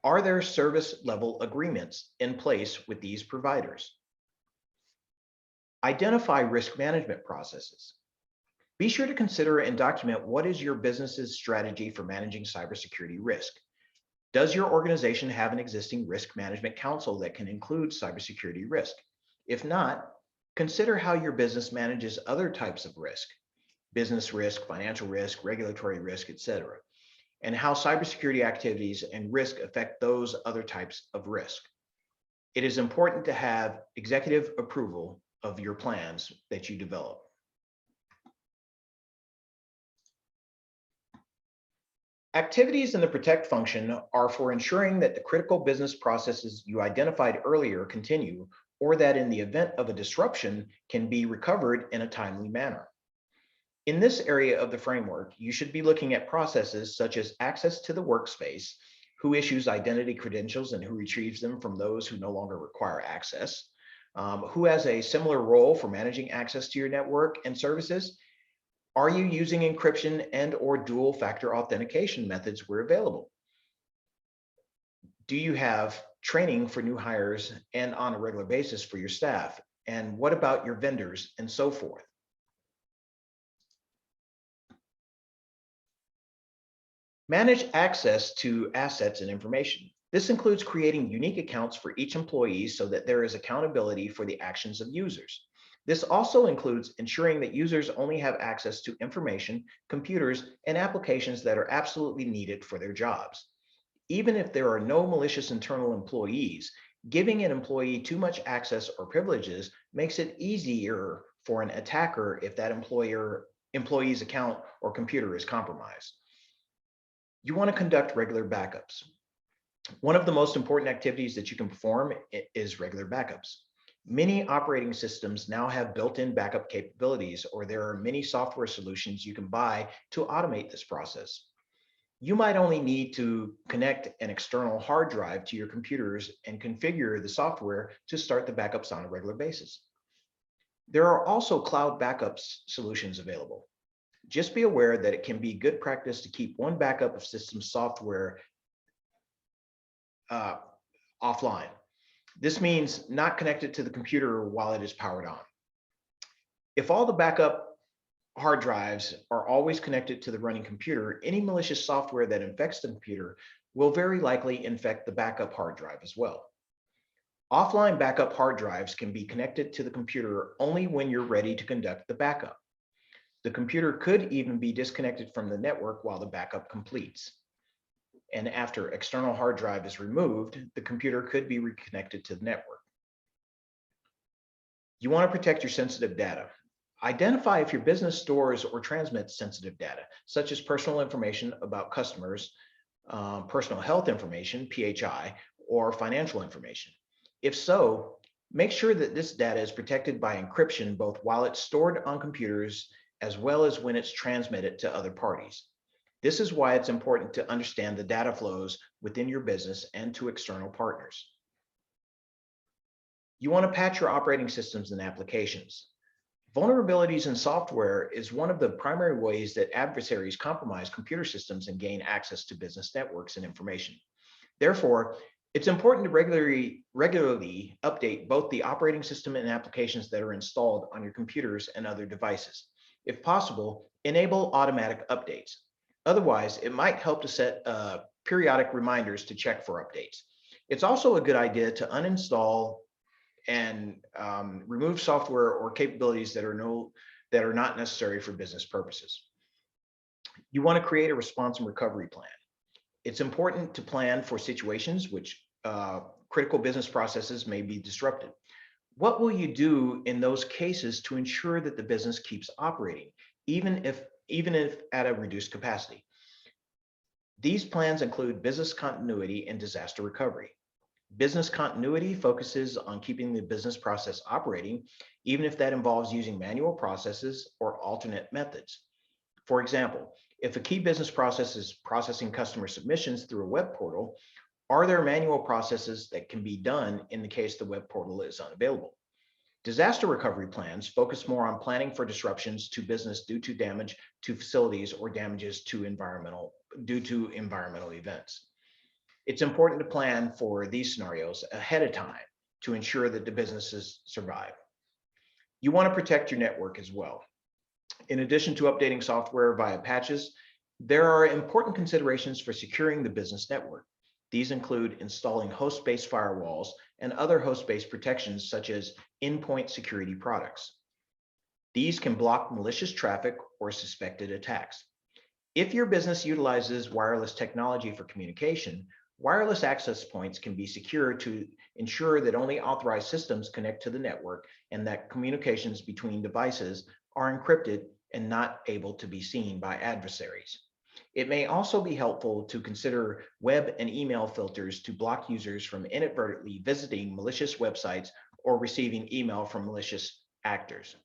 are there service level agreements in place with these providers? Identify risk management processes. Be sure to consider and document what is your business's strategy for managing cybersecurity risk. Does your organization have an existing risk management council that can include cybersecurity risk? If not, consider how your business manages other types of risk, business risk, financial risk, regulatory risk, etc., and how cybersecurity activities and risk affect those other types of risk. It is important to have executive approval of your plans that you develop. Activities in the protect function are for ensuring that the critical business processes you identified earlier continue, or that in the event of a disruption can be recovered in a timely manner. In this area of the framework, you should be looking at processes such as access to the workspace, who issues identity credentials and who retrieves them from those who no longer require access, who has a similar role for managing access to your network and services. Are you using encryption and or dual factor authentication methods where available? Do you have training for new hires and on a regular basis for your staff? And what about your vendors and so forth? Manage access to assets and information. This includes creating unique accounts for each employee so that there is accountability for the actions of users. This also includes ensuring that users only have access to information, computers, and applications that are absolutely needed for their jobs. Even if there are no malicious internal employees, giving an employee too much access or privileges makes it easier for an attacker if that employee's account or computer is compromised. You want to conduct regular backups. One of the most important activities that you can perform is regular backups. Many operating systems now have built-in backup capabilities, or there are many software solutions you can buy to automate this process. You might only need to connect an external hard drive to your computers and configure the software to start the backups on a regular basis. There are also cloud backups solutions available. Just be aware that it can be good practice to keep one backup of system software offline. This means not connected to the computer while it is powered on. If all the backup hard drives are always connected to the running computer, any malicious software that infects the computer will very likely infect the backup hard drive as well. Offline backup hard drives can be connected to the computer only when you're ready to conduct the backup. The computer could even be disconnected from the network while the backup completes. And after external hard drive is removed, the computer could be reconnected to the network. You want to protect your sensitive data. Identify if your business stores or transmits sensitive data, such as personal information about customers, personal health information, PHI, or financial information. If so, make sure that this data is protected by encryption both while it's stored on computers as well as when it's transmitted to other parties. This is why it's important to understand the data flows within your business and to external partners. You want to patch your operating systems and applications. Vulnerabilities in software is one of the primary ways that adversaries compromise computer systems and gain access to business networks and information. Therefore, it's important to regularly update both the operating system and applications that are installed on your computers and other devices. If possible, enable automatic updates. Otherwise, it might help to set periodic reminders to check for updates. It's also a good idea to uninstall and remove software or capabilities that are not necessary for business purposes. You want to create a response and recovery plan. It's important to plan for situations which critical business processes may be disrupted. What will you do in those cases to ensure that the business keeps operating, even if at a reduced capacity? These plans include business continuity and disaster recovery. Business continuity focuses on keeping the business process operating, even if that involves using manual processes or alternate methods. For example, if a key business process is processing customer submissions through a web portal, are there manual processes that can be done in the case the web portal is unavailable? Disaster recovery plans focus more on planning for disruptions to business due to damage to facilities or damages due to environmental events. It's important to plan for these scenarios ahead of time to ensure that the businesses survive. You want to protect your network as well. In addition to updating software via patches, there are important considerations for securing the business network. These include installing host-based firewalls and other host-based protections such as endpoint security products. These can block malicious traffic or suspected attacks. If your business utilizes wireless technology for communication, wireless access points can be secured to ensure that only authorized systems connect to the network and that communications between devices are encrypted and not able to be seen by adversaries. It may also be helpful to consider web and email filters to block users from inadvertently visiting malicious websites or receiving email from malicious actors.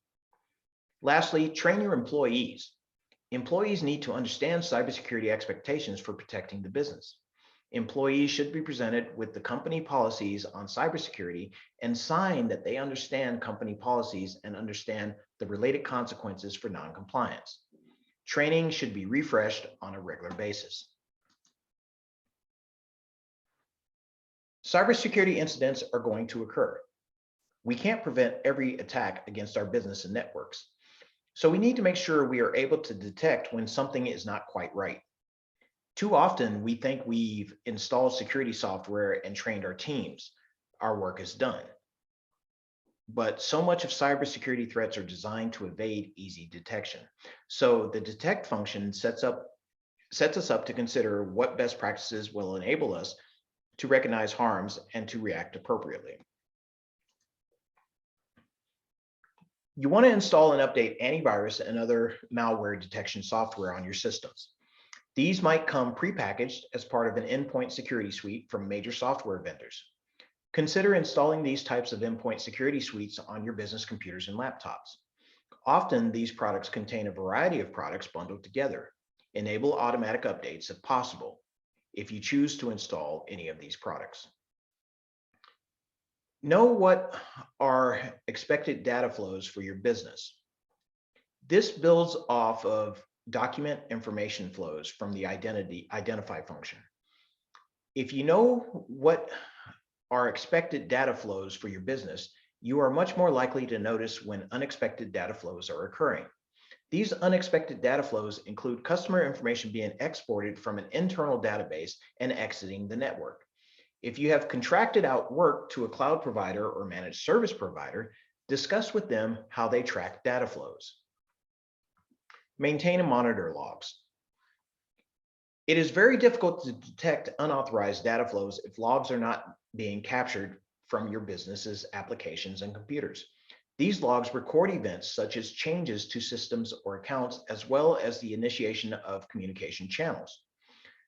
Lastly, train your employees. Employees need to understand cybersecurity expectations for protecting the business. Employees should be presented with the company policies on cybersecurity and sign that they understand company policies and understand the related consequences for non-compliance. Training should be refreshed on a regular basis. Cybersecurity incidents are going to occur. We can't prevent every attack against our business and networks. So we need to make sure we are able to detect when something is not quite right. Too often, we think we've installed security software and trained our teams. Our work is done. But so much of cybersecurity threats are designed to evade easy detection. So the detect function sets us up to consider what best practices will enable us to recognize harms and to react appropriately. You want to install and update antivirus and other malware detection software on your systems. These might come prepackaged as part of an endpoint security suite from major software vendors. Consider installing these types of endpoint security suites on your business computers and laptops. Often, these products contain a variety of products bundled together. Enable automatic updates if possible, if you choose to install any of these products. Know what are expected data flows for your business. This builds off of document information flows from the identify function. If you know what are expected data flows for your business, you are much more likely to notice when unexpected data flows are occurring. These unexpected data flows include customer information being exported from an internal database and exiting the network. If you have contracted out work to a cloud provider or managed service provider, discuss with them how they track data flows. Maintain and monitor logs. It is very difficult to detect unauthorized data flows if logs are not being captured from your business's applications and computers. These logs record events such as changes to systems or accounts, as well as the initiation of communication channels.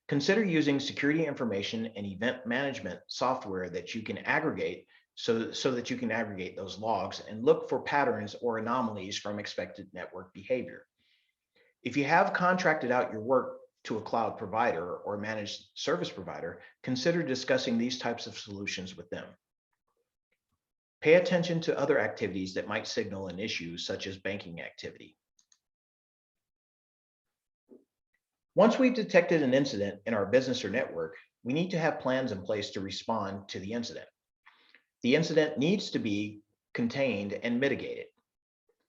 Consider using security information and event management software that you can aggregate so that you can aggregate those logs and look for patterns or anomalies from expected network behavior. If you have contracted out your work to a cloud provider or managed service provider, consider discussing these types of solutions with them. Pay attention to other activities that might signal an issue, such as banking activity. Once we've detected an incident in our business or network, we need to have plans in place to respond to the incident. The incident needs to be contained and mitigated.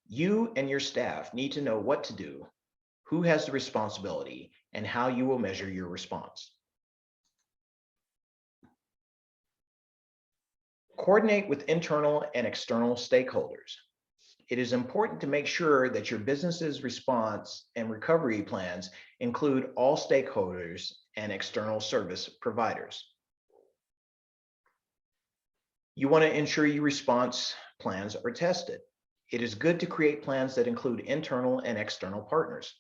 You and your staff need to know what to do, who has the responsibility, and how you will measure your response. Coordinate with internal and external stakeholders. It is important to make sure that your business's response and recovery plans include all stakeholders and external service providers. You want to ensure your response plans are tested. It is good to create plans that include internal and external partners,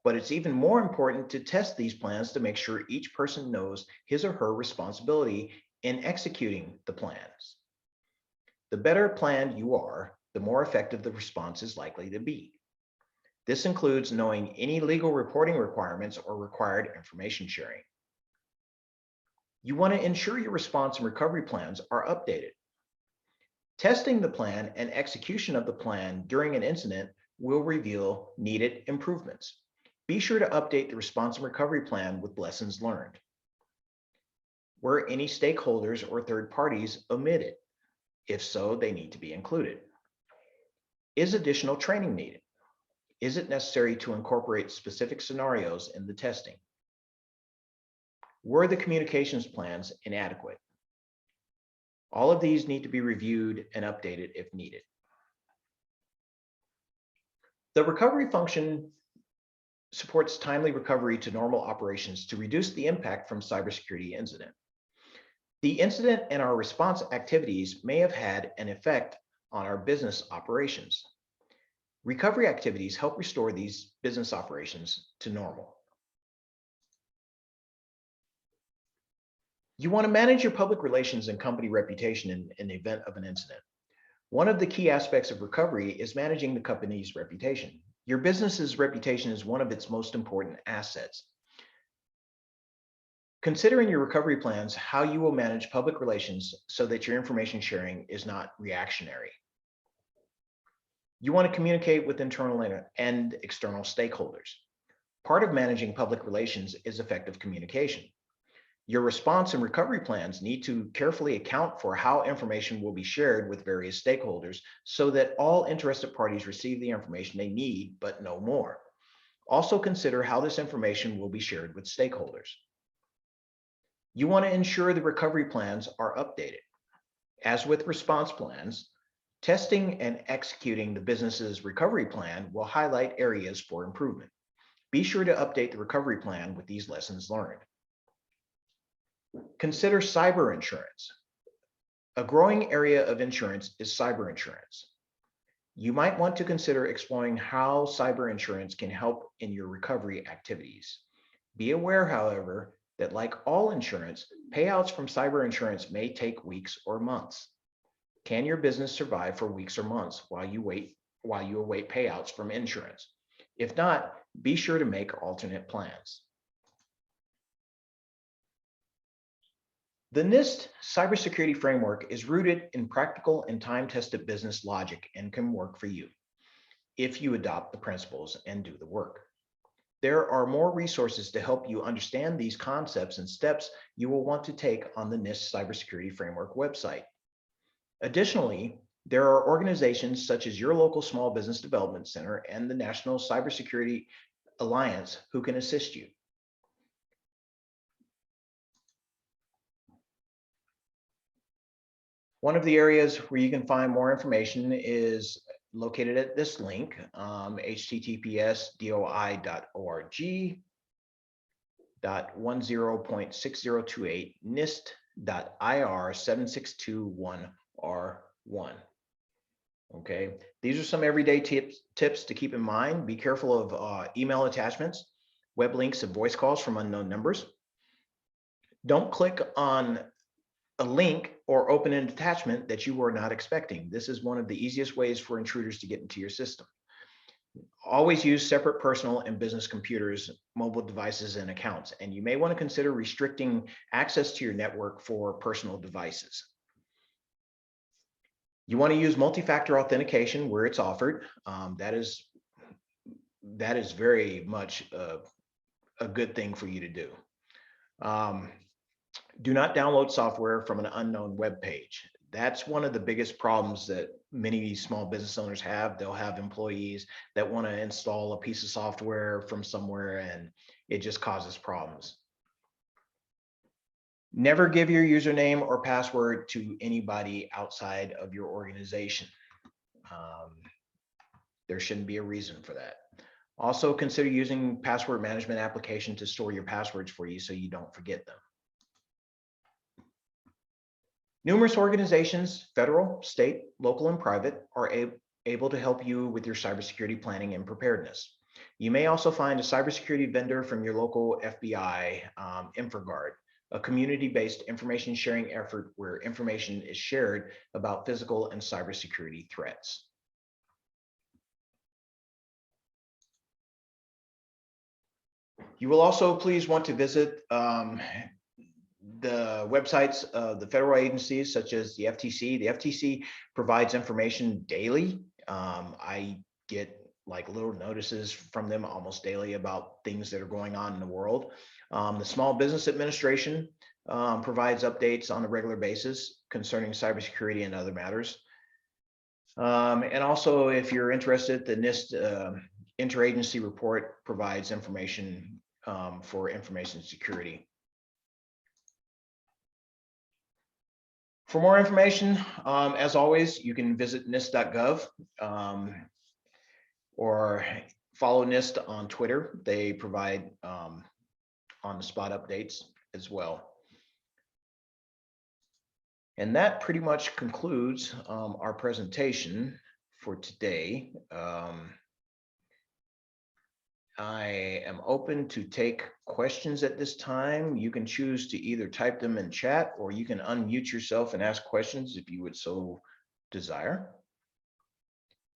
but it's even more important to test these plans to make sure each person knows his or her responsibility in executing the plans. The better planned you are, the more effective the response is likely to be. This includes knowing any legal reporting requirements or required information sharing. You want to ensure your response and recovery plans are updated. Testing the plan and execution of the plan during an incident will reveal needed improvements. Be sure to update the response and recovery plan with lessons learned. Were any stakeholders or third parties omitted? If so, they need to be included. Is additional training needed? Is it necessary to incorporate specific scenarios in the testing? Were the communications plans inadequate? All of these need to be reviewed and updated if needed. The recovery function supports timely recovery to normal operations to reduce the impact from cybersecurity incident. The incident and our response activities may have had an effect on our business operations. Recovery activities help restore these business operations to normal. You want to manage your public relations and company reputation in the event of an incident. One of the key aspects of recovery is managing the company's reputation. Your business's reputation is one of its most important assets. Consider in your recovery plans how you will manage public relations so that your information sharing is not reactionary. You want to communicate with internal and external stakeholders. Part of managing public relations is effective communication. Your response and recovery plans need to carefully account for how information will be shared with various stakeholders so that all interested parties receive the information they need, but no more. Also consider how this information will be shared with stakeholders. You want to ensure the recovery plans are updated. As with response plans, testing and executing the business's recovery plan will highlight areas for improvement. Be sure to update the recovery plan with these lessons learned. Consider cyber insurance. A growing area of insurance is cyber insurance. You might want to consider exploring how cyber insurance can help in your recovery activities. Be aware, however, that like all insurance, payouts from cyber insurance may take weeks or months. Can your business survive for weeks or months while you await payouts from insurance? If not, be sure to make alternate plans. The Nist cybersecurity framework is rooted in practical and time-tested business logic and can work for you if you adopt the principles and do the work. There are more resources to help you understand these concepts and steps you will want to take on the Nist cybersecurity framework website. Additionally, there are organizations such as your local Small Business Development Center and the National Cybersecurity Alliance who can assist you. One of the areas where you can find more information is located at this link, https://doi.org.10.6028 nist.ir7621R1. Okay, these are some everyday tips to keep in mind. Be careful of email attachments, web links, and voice calls from unknown numbers. Don't click on a link or open an attachment that you were not expecting. This is one of the easiest ways for intruders to get into your system. Always use separate personal and business computers, mobile devices, and accounts. And you may want to consider restricting access to your network for personal devices. You want to use multi-factor authentication where it's offered. That is very much a good thing for you to do. Do not download software from an unknown web page. That's one of the biggest problems that many small business owners have. They'll have employees that want to install a piece of software from somewhere, and it just causes problems. Never give your username or password to anybody outside of your organization. There shouldn't be a reason for that. Also, consider using password management application to store your passwords for you so you don't forget them. Numerous organizations, federal, state, local, and private, are able to help you with your cybersecurity planning and preparedness. You may also find a cybersecurity vendor from your local FBI, InfraGard, a community-based information sharing effort where information is shared about physical and cybersecurity threats. You will also please want to visit the websites of the federal agencies such as the FTC. The FTC provides information daily. I get like little notices from them almost daily about things that are going on in the world. The Small Business Administration provides updates on a regular basis concerning cybersecurity and other matters. And also, if you're interested, the Nist Interagency report provides information for information security. For more information, as always, you can visit nist.gov or follow Nist on Twitter. They provide on-the-spot updates as well. And that pretty much concludes our presentation for today. I am open to take questions at this time. You can choose to either type them in chat or you can unmute yourself and ask questions if you would so desire.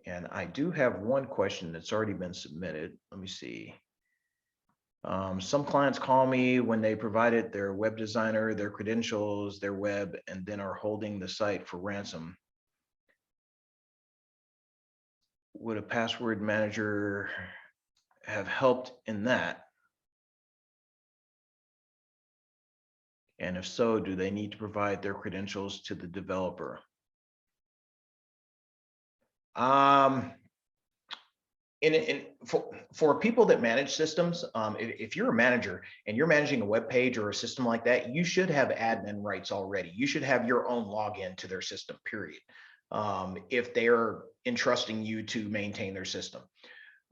And I do have one question that's already been submitted. Let me see. Some clients call me when they provided their web designer, their credentials, their web, and then are holding the site for ransom. Would a password manager have helped in that? And if so, do they need to provide their credentials to the developer? For people that manage systems, if you're a manager and you're managing a web page or a system like that, you should have admin rights already. You should have your own login to their system, period. If they're entrusting you to maintain their system.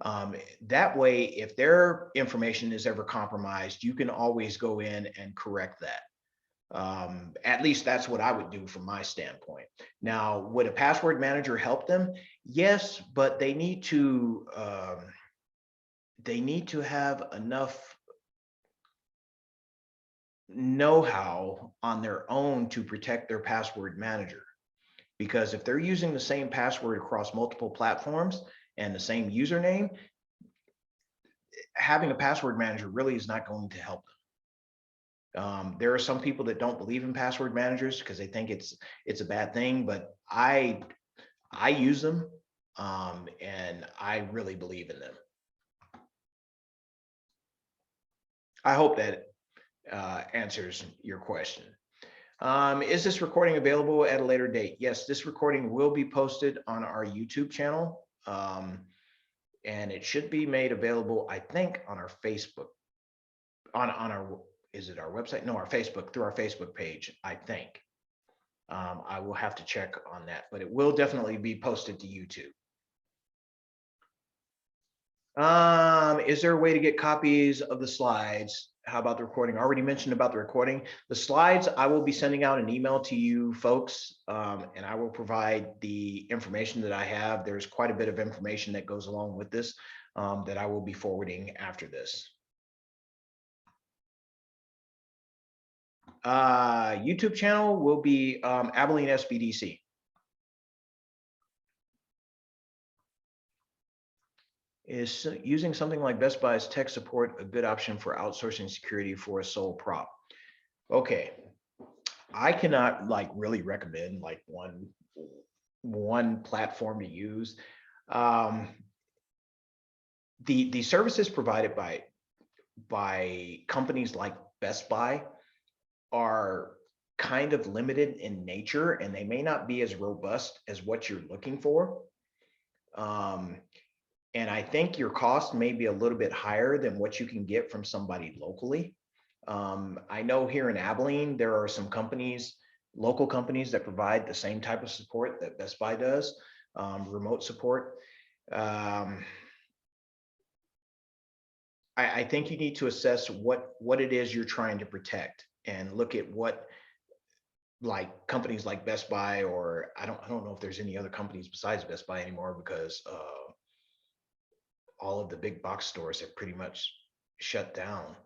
That way, if their information is ever compromised, you can always go in and correct that. At least that's what I would do from my standpoint. Now, would a password manager help them? Yes, but they need to have enough know-how on their own to protect their password manager. Because if they're using the same password across multiple platforms and the same username, having a password manager really is not going to help them. There are some people that don't believe in password managers because they think it's a bad thing, but I use them, and I really believe in them. I hope that answers your question. Is this recording available at a later date? Yes, this recording will be posted on our YouTube channel, and it should be made available, I think, on our Facebook, on our, is it our website? No, our Facebook, through our Facebook page, I think. I will have to check on that, but it will definitely be posted to YouTube. Is there a way to get copies of the slides? How about the recording? I already mentioned about the recording. The slides, I will be sending out an email to you folks, and I will provide the information that I have. There's quite a bit of information that goes along with this that I will be forwarding after this. YouTube channel will be Abilene SBDC. Is using something like Best Buy's tech support a good option for outsourcing security for a sole prop? Okay, I cannot like really recommend like one platform to use. The services provided by companies like Best Buy are kind of limited in nature, and they may not be as robust as what you're looking for. And I think your cost may be a little bit higher than what you can get from somebody locally. I know here in Abilene, there are some companies, local companies that provide the same type of support that Best Buy does, remote support. I think you need to assess what it is you're trying to protect and look at what, like companies like Best Buy, or I don't know if there's any other companies besides Best Buy anymore, because all of the big box stores have pretty much shut down.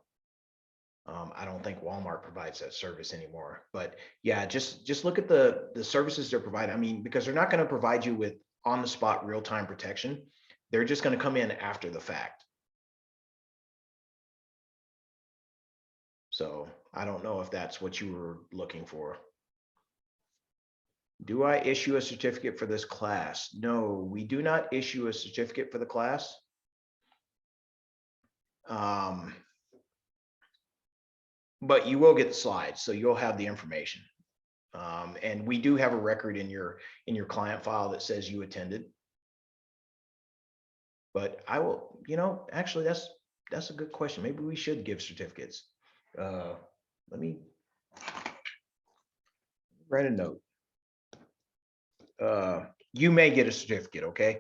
I don't think Walmart provides that service anymore, but yeah, just look at the services they're providing. I mean, because they're not going to provide you with on the spot real-time protection. They're just going to come in after the fact. So I don't know if that's what you were looking for. Do I issue a certificate for this class? No, we do not issue a certificate for the class. But you will get the slides, so you'll have the information. And we do have a record in your client file that says you attended. But I will, actually that's a good question. Maybe we should give certificates. Let me write a note. You may get a certificate, okay?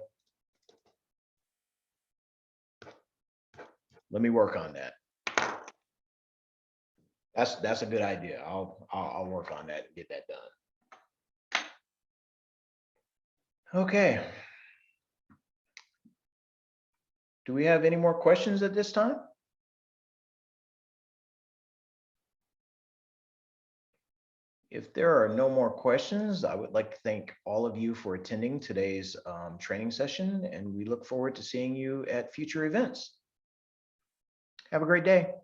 Let me work on that. That's a good idea. I'll work on that and get that done. Okay. Do we have any more questions at this time? If there are no more questions, I would like to thank all of you for attending today's training session, and we look forward to seeing you at future events. Have a great day.